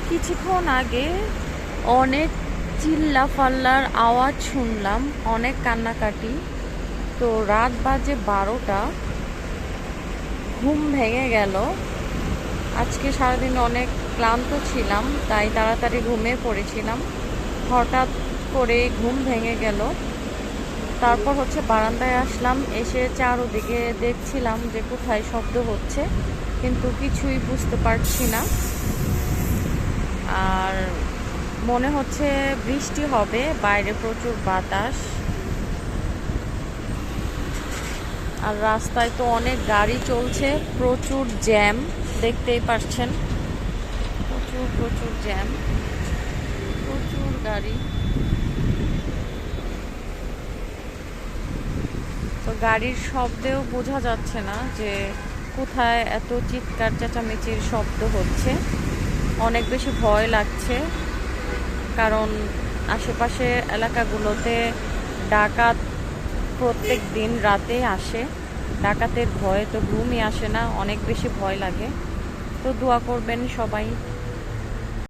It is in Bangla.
কিছুক্ষণ আগে অনেক চিল্লাফাল্লার আওয়াজ শুনলাম, অনেক কান্নাকাটি। তো রাত বাজে 12টা, ঘুম ভেঙে গেল। আজকে সারাদিন অনেক ক্লান্ত ছিলাম, তাই তাড়াতাড়ি ঘুমিয়ে পড়েছিলাম। হঠাৎ করে ঘুম ভেঙে গেল। তারপর বারান্দায় আসলাম, এসে চারদিকে দেখছিলাম যে কোথায় শব্দ হচ্ছে, কিন্তু কিছুই বুঝতে পারছি না। আর মনে হচ্ছে বৃষ্টি হবে, বাইরে প্রচুর বাতাস। আর রাস্তায় তো অনেক গাড়ি চলছে, প্রচুর জ্যাম, দেখতেই পাচ্ছেন। প্রচুর প্রচুর জ্যাম, প্রচুর গাড়ি। তো গাড়ির শব্দেও বোঝা যাচ্ছে না যে কোথায় এত চিৎকার চেঁচামেচির শব্দ হচ্ছে। অনেক বেশি ভয় লাগছে, কারণ আশেপাশে এলাকাগুলোতে ডাকাত প্রত্যেক দিন রাতে আসে। ডাকাতের ভয়ে তো ঘুমই আসে না, অনেক বেশি ভয় লাগে। তো দোয়া করবেন সবাই।